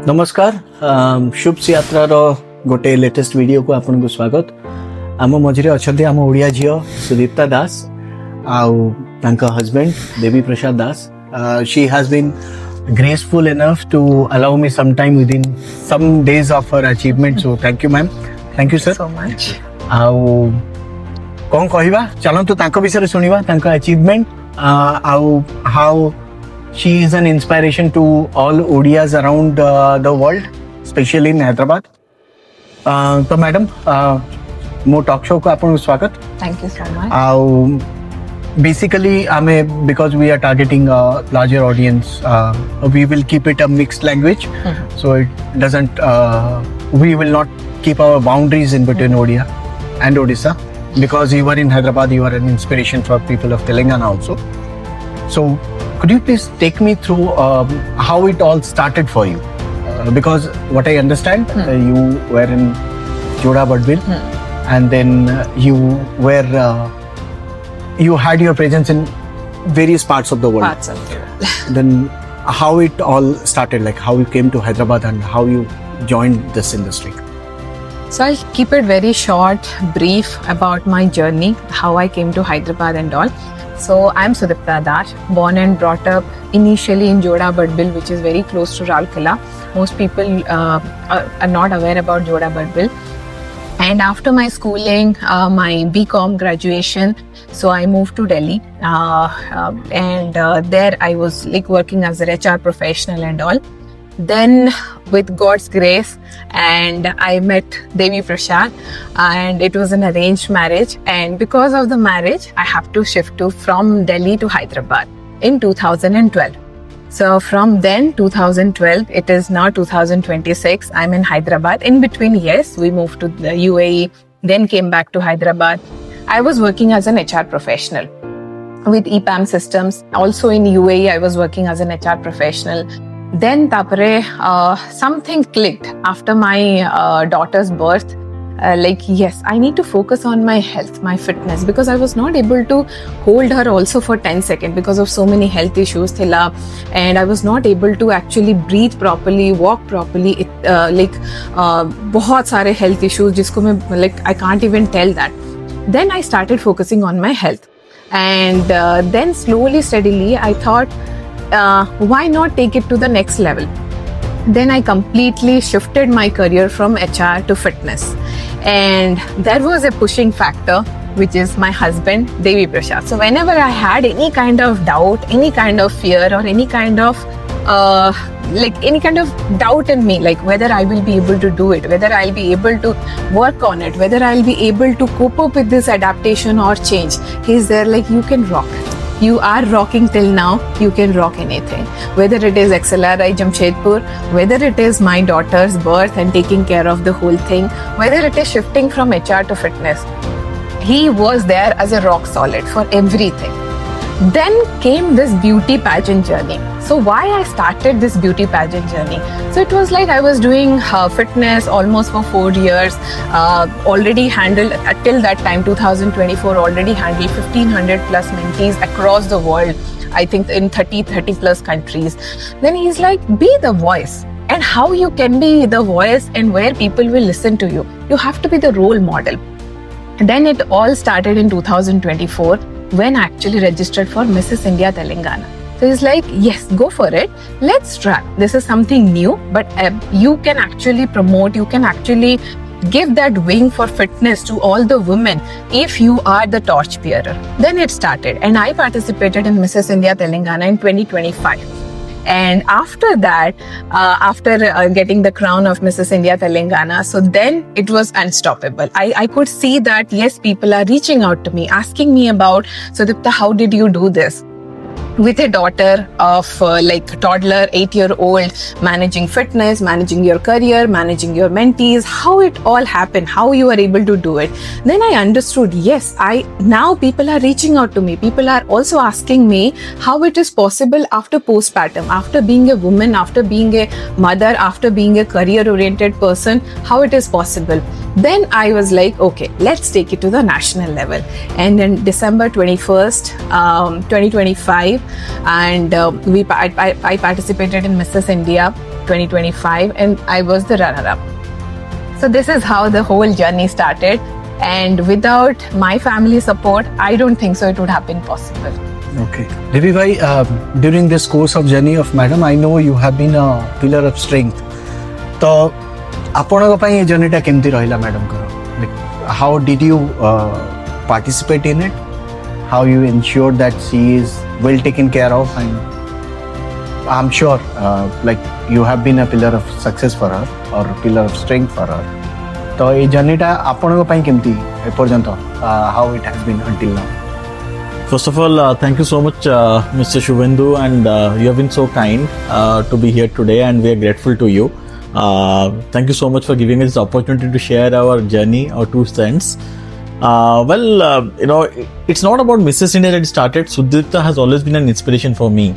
नमस्कार शुभ यात्रा गोटे लेटेस्ट वीडियो को आपन को स्वागत। आम मझे अच्छा आम ओडिया झील सुदीप्ता दास आउ husband Devi Prasad Das. She has been graceful enough to allow me some time within some days of her achievement, so thank you ma'am, thank you sir so much। आउ कौन कहवा चलतु तांको विषय सुनिबा तांको अचीवमेंट आउ how she is an inspiration to all Odias around the world, especially in Hyderabad. तो madam मो टॉक शो को आपन स्वागत। Thank you so much। Basically because we are targeting a larger audience, we will keep it a mixed language, so it doesn't we will not keep our boundaries in between Odia and Odisha, because you are in Hyderabad, you are an inspiration for people of Telangana also. So could you please take me through how it all started for you? Because what I understand, you were in Joda Badbil, and then you were you had your presence in various parts of the world. Parts of the world। Then how it all started, like how you came to Hyderabad and how you joined this industry? So I'll keep it very short, brief about my journey, how I came to Hyderabad and all. So I'm Sudipta Das, born and brought up initially in Joda Badbil, which is very close to Rourkela. Most people are not aware about Joda Badbil. And after my schooling, my BCom graduation, so I moved to Delhi, and there I was like working as an HR professional and all. Then with God's grace, and I met Devi Prasad, and it was an arranged marriage, and because of the marriage I have to shift from Delhi to Hyderabad in 2012. So from then 2012, it is now 2026, I'm in Hyderabad. In between, yes, we moved to the UAE, then came back to Hyderabad. I was working as an HR professional with EPAM systems. Also in UAE, I was working as an HR professional. Then tapare something clicked after my daughter's birth. Like, yes, I need to focus on my health, my fitness, because I was not able to hold her also for 10 seconds because of so many health issues thila, and I was not able to actually breathe properly, walk properly. बहुत सारे health issues जिसको मैं like I can't even tell that. Then I started focusing on my health, and then slowly, steadily, I thought, why not take it to the next level? Then I completely shifted my career from HR to fitness, and there was a pushing factor, which is my husband, Devi Prasad. So whenever I had any kind of doubt, any kind of fear, or any kind of doubt in me, like whether I will be able to do it, whether I'll be able to work on it, whether I'll be able to cope up with this adaptation or change, he's there like, you can rock. You are rocking till now, you can rock anything. Whether it is XLRI Jamshedpur, whether it is my daughter's birth and taking care of the whole thing, whether it is shifting from HR to fitness, he was there as a rock solid for everything. Then came this beauty pageant journey. So why I started this beauty pageant journey? So it was like I was doing fitness almost for 4 years, already handled, till that time 2024, already handled 1500 plus mentees across the world, I think in 30 plus countries. Then he's like, be the voice. And how you can be the voice and where people will listen to you? You have to be the role model. Then it all started in 2024 when I actually registered for Mrs. India Telangana. So he's like, yes, go for it. Let's try. This is something new, but you can actually promote, you can actually give that wing for fitness to all the women if you are the torch bearer. Then it started, and I participated in Mrs. India Telangana in 2025. And after that, after getting the crown of Mrs. India Telangana, so then it was unstoppable. I could see that, yes, people are reaching out to me, asking me about, Sudipta, how did you do this? With a daughter of toddler, 8-year-old, managing fitness, managing your career, managing your mentees, how it all happened, how you are able to do it. Then I understood, yes, now people are reaching out to me. People are also asking me how it is possible after postpartum, after being a woman, after being a mother, after being a career-oriented person, how it is possible. Then I was like, okay, let's take it to the national level. And in December 21st, 2025, and I participated in Mrs. India 2025, and I was the runner-up. So this is how the whole journey started. And without my family support, I don't think so it would have been possible. Okay. Devi bhai, during this course of journey of madam, I know you have been a pillar of strength. तो आपनक ପାଇଁ ଏ journey ଟା କେମିତି ରହିଲା madam କର? Like, how did you participate in it? How you ensured that she is well taken care of? And I'm sure like you have been a pillar of success for her or a pillar of strength for her. तो ये journey ଟା आपनक ପାଇଁ କେମିତି ଏ ପର୍ଯ୍ୟନ୍ତ how it has been until now? First of all, thank you so much, Mr. Shubhendu, and you have been so kind to be here today, and we are grateful to you. Thank you so much for giving us this opportunity to share our journey, our 2 cents. You know, it's not about Mrs. India that it started. Sudipta has always been an inspiration for me.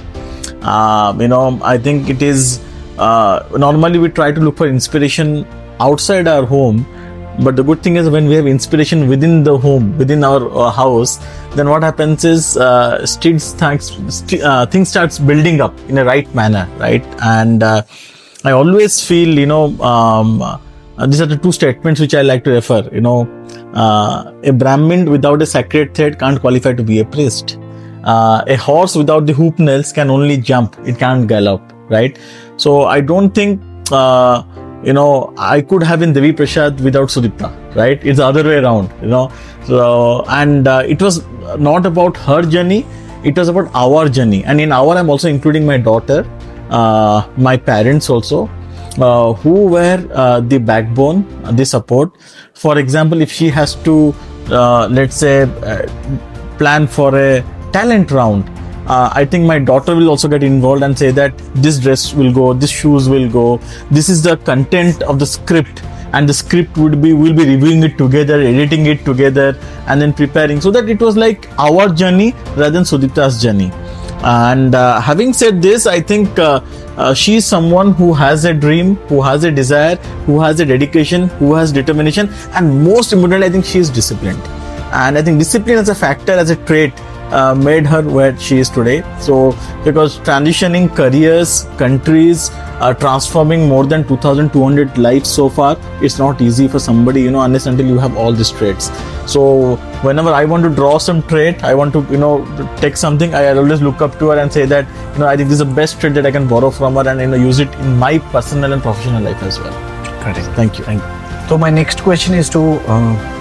You know, I think it is, normally we try to look for inspiration outside our home. But the good thing is when we have inspiration within the home, within our house, then what happens is things starts building up in a right manner, right? And I always feel, you know, these are the 2 statements which I like to refer. You know, a Brahmin without a sacred thread can't qualify to be a priest. A horse without the hoop nails can only jump; it can't gallop, right? So I don't think. You know, I could have been Devi Prasad without Sudipta, right? It's the other way around, you know. So, and it was not about her journey, it was about our journey. And in our, I'm also including my daughter, my parents also, who were the backbone, the support. For example, if she has to, let's say, plan for a talent round, I think my daughter will also get involved and say that this dress will go, this shoes will go, this is the content of the script, and the script we'll be reviewing it together, editing it together, and then preparing, so that it was like our journey rather than Sudipta's journey. And having said this, I think she is someone who has a dream, who has a desire, who has a dedication, who has determination, and most importantly, I think she is disciplined. And I think discipline as a factor, as a trait, made her where she is today. So because transitioning careers, countries, transforming more than 2,200 lives so far, it's not easy for somebody, you know, unless until you have all these traits. So whenever I want to draw some trait, I want to, you know, take something, I always look up to her and say that, you know, I think this is the best trait that I can borrow from her, and, you know, use it in my personal and professional life as well. Correct. Thank you. So my next question is to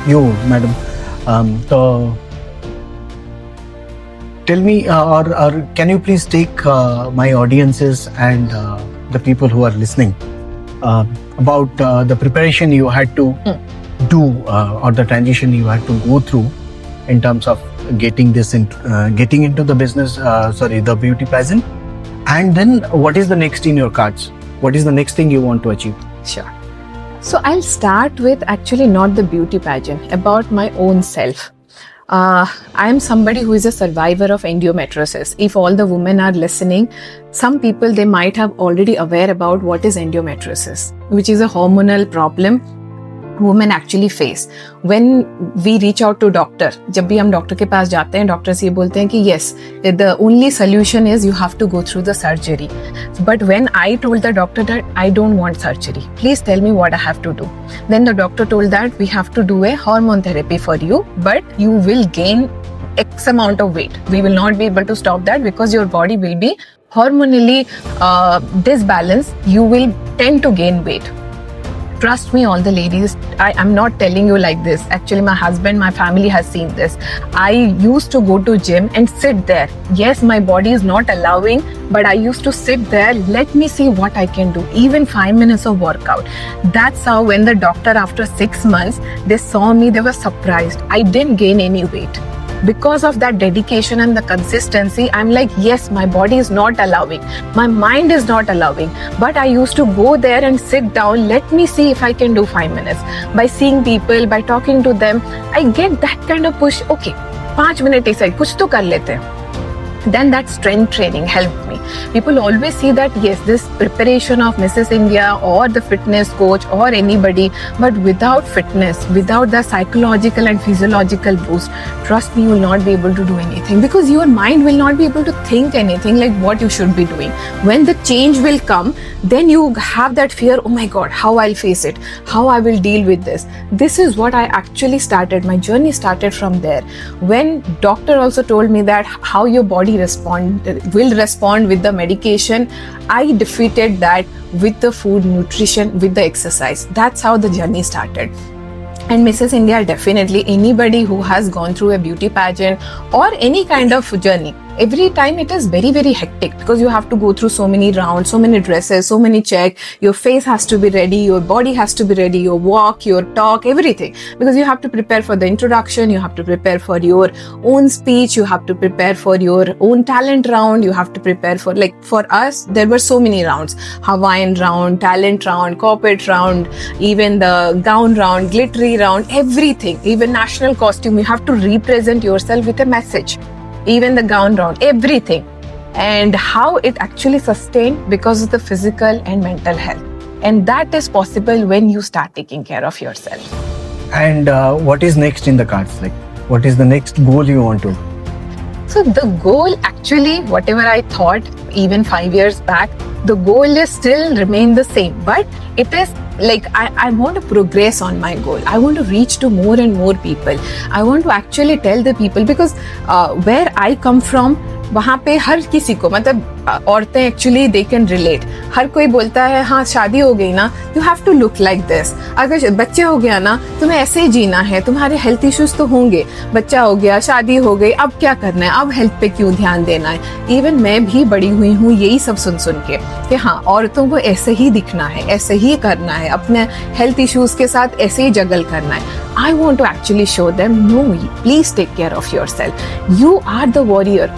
you, madam. So tell me, or can you please take my audiences and the people who are listening about the preparation you had to do or the transition you had to go through in terms of getting this getting into the business, the beauty pageant, and then what is the next in your cards? What is the next thing you want to achieve? Sure. So I'll start with actually not the beauty pageant, about my own self. I am somebody who is a survivor of endometriosis. If all the women are listening, some people, they might have already aware about what is endometriosis, which is a hormonal problem women actually face. When we reach out to doctor, जब भी हम doctor के पास जाते हैं, doctors ये बोलते हैं कि yes, the only solution is you have to go through the surgery. But when I told the doctor that I don't want surgery, please tell me what I have to do. Then the doctor told that we have to do a hormone therapy for you, but you will gain X amount of weight. We will not be able to stop that because your body will be hormonally disbalanced. You will tend to gain weight. Trust me, all the ladies, I'm not telling you like this. Actually, my husband, my family has seen this. I used to go to gym and sit there. Yes, my body is not allowing, but I used to sit there. Let me see what I can do. Even 5 minutes of workout. That's how when the doctor, after 6 months, they saw me, they were surprised. I didn't gain any weight. Because of that dedication and the consistency, I'm like, yes, my body is not allowing. My mind is not allowing. But I used to go there and sit down. Let me see if I can do 5 minutes. By seeing people, by talking to them, I get that kind of push. Okay, 5 minutes ऐसा कुछ तो कर लेते हैं. then that strength training helped me. People always see that yes, this preparation of Mrs. India or the fitness coach or anybody, but without fitness, without the psychological and physiological boost, trust me, you will not be able to do anything, because your mind will not be able to think anything like what you should be doing. When the change will come, then you have that fear, oh my god, how I'll face it, how I will deal with this. This is what I actually started. My journey started from there. When doctor also told me that how your body will respond with the medication, I defeated that with the food, nutrition, with the exercise. That's how the journey started. And Mrs. India, definitely anybody who has gone through a beauty pageant or any kind of journey, every time it is very, very hectic, because you have to go through so many rounds, so many dresses, so many checks. Your face has to be ready, your body has to be ready, your walk, your talk, everything. Because you have to prepare for the introduction, you have to prepare for your own speech, you have to prepare for your own talent round, you have to prepare for, like for us, there were so many rounds. Hawaiian round, talent round, corporate round, even the gown round, glittery round, everything. Even national costume, you have to represent yourself with a message. Even the gown round, everything. And how it actually sustained because of the physical and mental health. And that is possible when you start taking care of yourself. And what is next in the cards? Like, what is the next goal you want to? So the goal, actually, whatever I thought even 5 years back, the goal is still remain the same, but it is like I want to progress on my goal. I want to reach to more and more people. I want to actually tell the people, because where I come from, वहाँ पे हर किसी को, मतलब औरतें actually they can relate. हर कोई बोलता है हाँ शादी हो गई ना, you have to look like this. अगर बच्चे हो गया ना, तुम्हें ऐसे ही जीना है. तुम्हारे हेल्थ इश्यूज तो होंगे, बच्चा हो गया, शादी हो गई, अब क्या करना है, अब हेल्थ पे क्यों ध्यान देना है. इवन मैं भी बड़ी हुई हूँ यही सब सुन सुन के कि हाँ औरतों को ऐसे ही दिखना है, ऐसे ही करना है, अपने हेल्थ इश्यूज के साथ ऐसे ही जगल करना है. I want to actually show them, no, please take care of yourself. You are the warrior.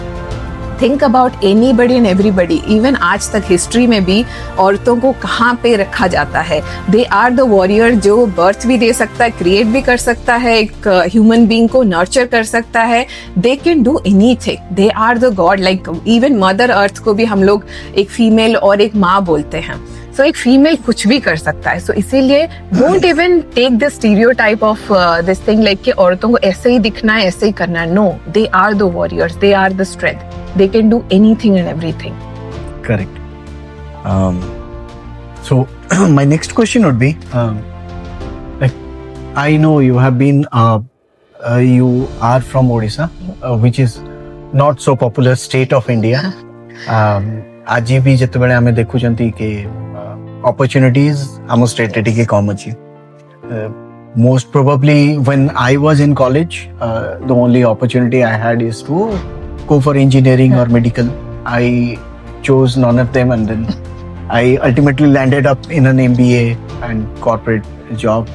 Think about anybody and everybody. Even आज तक हिस्ट्री में भी औरतों को कहाँ पे रखा जाता है. They are the warrior जो बर्थ भी दे सकता है, क्रिएट भी कर सकता है, एक ह्यूमन बीइंग को नर्चर कर सकता है. They can do anything. They are the god. Like even mother earth को भी हम लोग एक फीमेल और एक माँ बोलते हैं. So एक फीमेल कुछ भी कर सकता है. So इसीलिए don't even take the stereotype of this thing like कि औरतों को ऐसे ही दिखना है, ऐसे ही करना है. No, they are the warriors. They are the strength. They can do anything and everything. Correct. So my next question would be, like I know you have been, you are from Odisha, which is not so popular state of India. आज भी जितने आमे देखु चंती के opportunities आमो state टिके कम अच्छी. Most probably when I was in college, the only opportunity I had is to go for engineering or medical. I chose none of them, and then I ultimately landed up in an MBA and corporate job.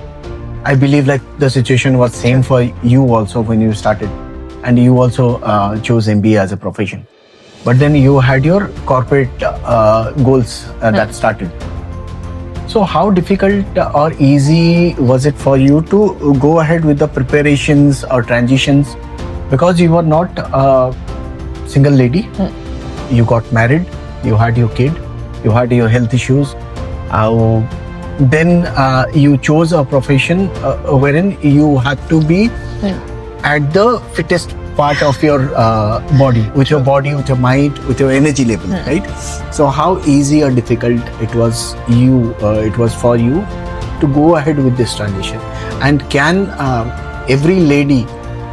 I believe like the situation was same for you also when you started, and you also chose MBA as a profession. But then you had your corporate goals that started. So how difficult or easy was it for you to go ahead with the preparations or transitions? Because you were not a single lady, you got married, you had your kid, you had your health issues. Then you chose a profession wherein you had to be at the fittest part of your body, with your mind, with your energy level, right? So how easy or difficult it was for you to go ahead with this transition? And can every lady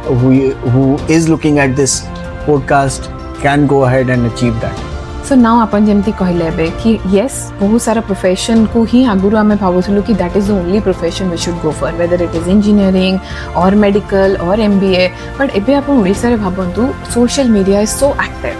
who is looking at this podcast can go ahead and achieve that? So now अपन जेमती कहले बे कि yes बहुत सारा profession को ही आगुरु आमे भावुथिलु कि that is the only profession we should go for, whether it is engineering or medical or MBA. But एबे अपन ओडिसा रे भाबंतु social media is so active.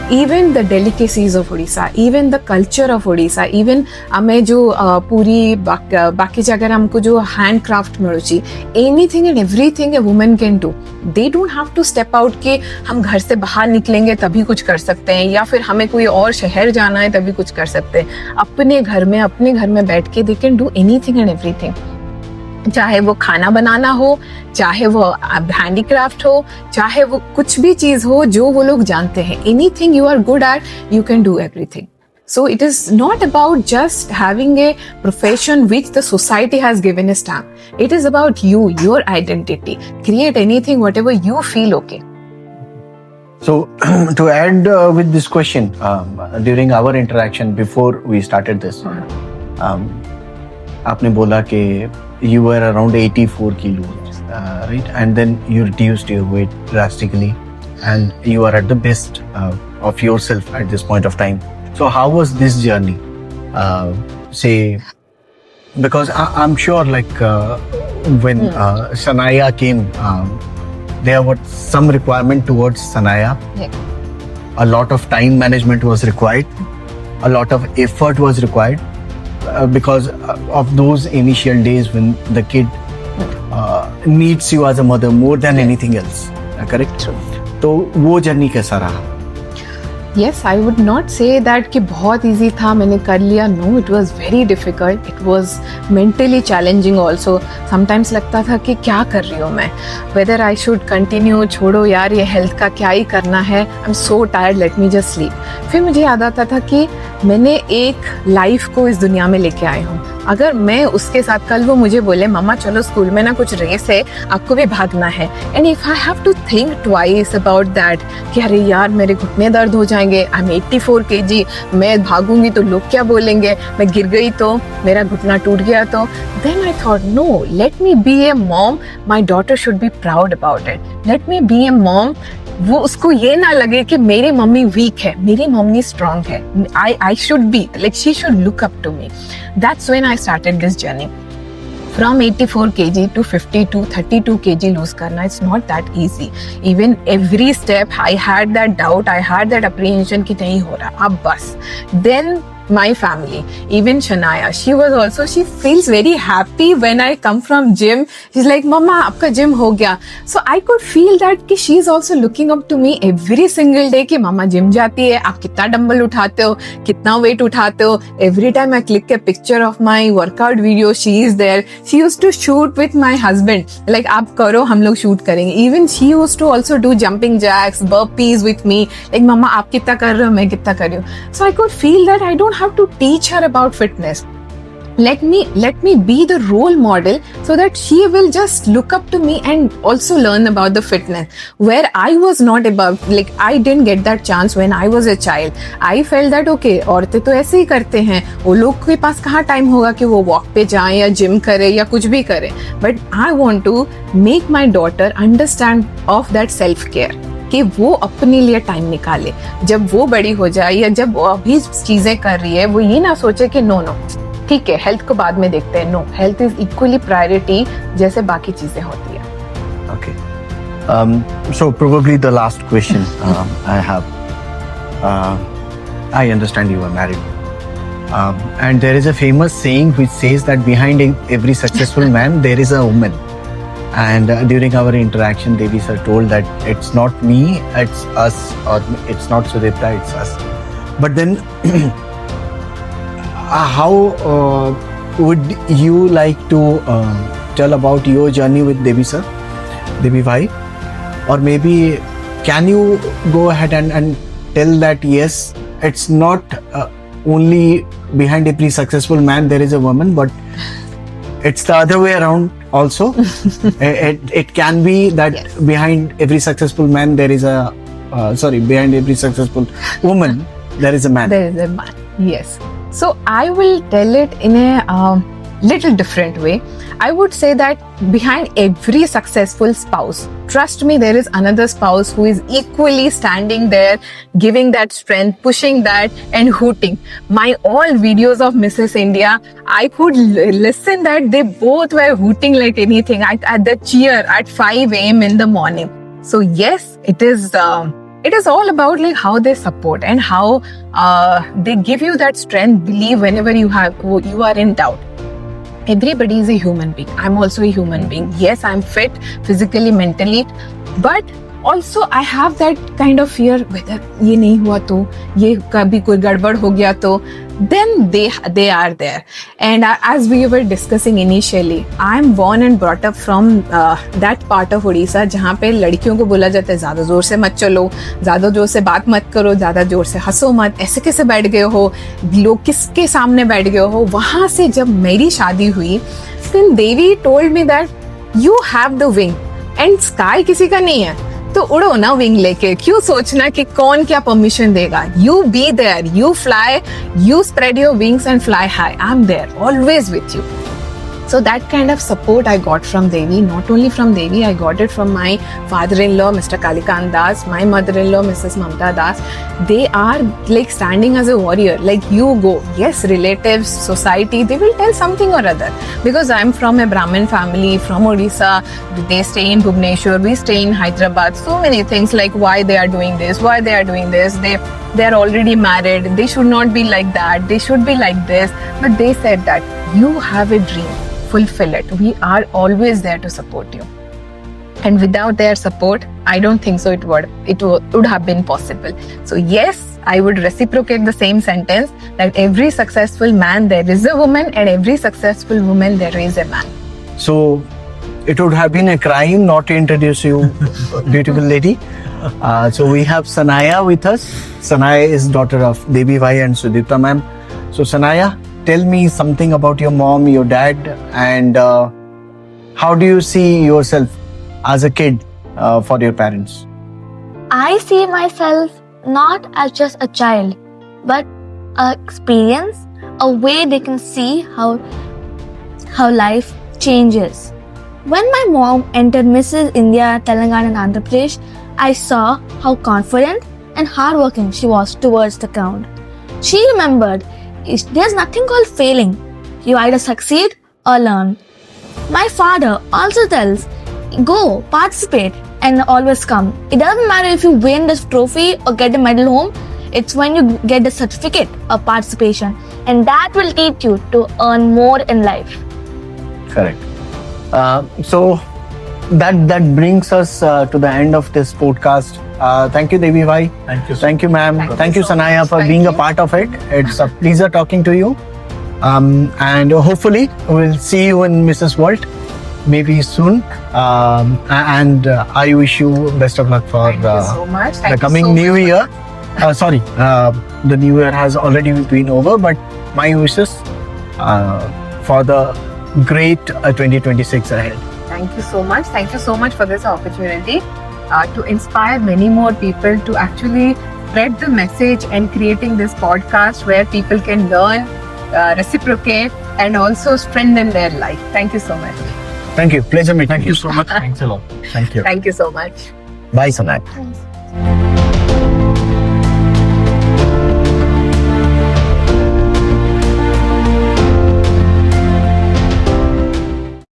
Even the delicacies of Odisha, even the culture of Odisha, even हमें जो पूरी बाकी जगह हमको जो handcraft मिलुची, anything and everything a woman can do. They don't have to step out कि हम घर से बाहर निकलेंगे तभी कुछ कर सकते हैं, या फिर हमें कोई और शहर जाना है तभी कुछ कर सकते हैं. अपने घर में बैठ के they can do anything and everything. चाहे वो खाना बनाना हो, चाहे वो हैंडीक्राफ्ट हो, चाहे वो कुछ भी चीज हो जो वो लोग जानते हैं. Anything you are good at, you can do everything. So it is not about just having a profession which the society has given a stamp. It is about you, your identity. Create anything, whatever you feel okay. So to add with this question, during our interaction before we started this, आपने बोला कि you were around 84 kilos, right? And then you reduced your weight drastically, and you are at the best of yourself at this point of time. So how was this journey? Say, because I'm sure like when Sanaya came, there was some requirement towards Sanaya. Yeah. A lot of time management was required. A lot of effort was required because of those initial days when the kid needs you as a mother more than anything else. Correct? True. तो वो journey कैसा रहा? Yes, I would not say that कि बहुत easy था, मैंने कर लिया. No, it was very difficult. It was mentally challenging also. Sometimes लगता था कि क्या कर रही हूँ मैं, whether I should continue, छोड़ो यार ये health का क्या ही करना है, I'm so tired, let me just sleep. फिर मुझे याद आता था कि मैंने एक लाइफ को इस दुनिया में लेके आई हूँ. अगर मैं उसके साथ, कल वो मुझे बोले मम्मा चलो स्कूल में ना कुछ रेस है, आपको भी भागना है, and if I have to think twice about that कि अरे यार मेरे घुटने दर्द हो जाएंगे, आई एम 84 kg, मैं भागूंगी तो लोग क्या बोलेंगे, मैं गिर गई तो, मेरा घुटना टूट गया तो, then I thought no, let me be a mom, my daughter should be proud about it. Let me be a mom, वो उसको ये ना लगे कि मेरी मम्मी वीक है, मेरी मम्मी स्ट्रांग है. I should be like, she should look up to me. That's when I started this journey. From 84 kg to 52, 32 kg lose karna, it's not that easy. Even every step I had that doubt, I had that apprehension कि नहीं हो रहा, अब बस. Then my family, even Shanaya, she feels very happy when I come from gym. She's like, Mama, आपका gym हो गया. So I could feel that कि she is also looking up to me every single day कि Mama gym जाती है, आप कितना dumbbell उठाते हो, कितना weight उठाते हो. Every time I click a picture of my workout video, she is there. She used to shoot with my husband. Like, आप करो, हम लोग shoot करेंगे. Even she used to also do jumping jacks, burpees with me. Like, Mama, आप कितना कर रहे हो, मैं कितना कर रही हूँ. So I could feel that I don't have to teach her about fitness. Let me be the role model so that she will just look up to me and also learn about the fitness where I was not above, like I didn't get that chance when I was a child. I felt that okay, औरतें तो ऐसे ही करते हैं, वो लोग के पास कहाँ time होगा कि वो वॉक पे जाएं या जिम करें या कुछ भी करें. But I want to make my daughter understand of that self care कि वो अपने लिए टाइम निकाले. जब वो बड़ी हो जाए या जब वो अभी चीजें कर रही है, वो ये ना सोचे कि नो ठीक है, हेल्थ को बाद में देखते हैं. No, health is equally priority जैसे बाकी चीजें होती है. Okay. So probably the last question I have. I understand you are married. And there is a famous saying which says that behind every successful man there is a woman. And during our interaction, Devi sir told that it's not me, it's us, or it's not Sudipta, it's us. But then, how would you like to tell about your journey with Devi sir, Devi bhai? Or maybe can you go ahead and tell that yes, it's not only behind every successful man there is a woman, but it's the other way around also. It can be that yes, behind every successful man there is a behind every successful woman there is a man. There is a man. Yes. So I will tell it in a little different way. I would say that behind every successful spouse, trust me, there is another spouse who is equally standing there, giving that strength, pushing that and hooting. My all videos of Mrs. India, I could listen that they both were hooting like anything at the cheer at 5 a.m. in the morning. So yes, it is all about like how they support and how they give you that strength, believe whenever you are in doubt. Everybody is a human being. I'm also a human being. Yes, I'm fit physically, mentally, but also I have that kind of fear whether ये नहीं हुआ तो, ये कभी कोई गड़बड़ हो गया तो. then they are there. And as we were discussing initially, I'm born and brought up from that part of Odisha जहाँ पे लड़कियों को बोला जाता है ज़्यादा ज़ोर से मत चलो, ज़्यादा ज़ोर से बात मत करो, ज़्यादा ज़ोर से हंसो मत, ऐसे कैसे बैठ गए हो, लोग किसके सामने बैठ गए हो. वहाँ से जब मेरी शादी हुई, then Devi told me that you have the wing and sky किसी का नहीं है, तो उड़ो ना विंग लेके. क्यों सोचना कि कौन क्या परमिशन देगा. You be there, you fly, you spread your wings and fly high. I am there always with you. So that kind of support I got from Devi. Not only from Devi, I got it from my father-in-law, Mr. Kalikant Das, my mother-in-law, Mrs. Mamta Das. They are like standing as a warrior. Like you go, yes, relatives, society, they will tell something or other. Because I'm from a Brahmin family, from Odisha. They stay in Bhubaneswar, we stay in Hyderabad. So many things like why they are doing this, why they are doing this. They are already married. They should not be like that. They should be like this. But they said that you have a dream. Fulfill it. We are always there to support you. And without their support, I don't think so it would have been possible. So yes, I would reciprocate the same sentence that every successful man there is a woman, and every successful woman there is a man. So it would have been a crime not to introduce you, beautiful lady. So we have Sanaya with us. Sanaya is daughter of Devi Bhai and Sudipta ma'am. So Sanaya, tell me something about your mom, your dad, and how do you see yourself as a kid for your parents? I see myself not as just a child, but an experience, a way they can see how life changes. When my mom entered Mrs. India, Telangana and Andhra Pradesh, I saw how confident and hardworking she was towards the ground. She remembered there's nothing called failing. You either succeed or learn. My father also tells, go, participate and always come. It doesn't matter if you win this trophy or get a medal home. It's when you get the certificate of participation, and that will teach you to earn more in life. Correct. So that brings us to the end of this podcast. Thank you, Devi Bhai. Thank you, ma'am. Thank you, so Sanaya, much. for Thank being a you. part of it. It's a pleasure talking to you. And hopefully we'll see you in Mrs. World maybe soon. And I wish you best of luck for Thank you so much. Thank the you coming so new much. year. Sorry, the new year has already been over, but my wishes for the great 2026 ahead. Thank you so much. Thank you so much for this opportunity to inspire many more people to actually spread the message and creating this podcast where people can learn, reciprocate, and also strengthen their life. Thank you so much. Thank you. Pleasure meeting you. Thank you so much. Thanks a lot. Thank you. Thank you so much. Bye, Sanaya. Thanks.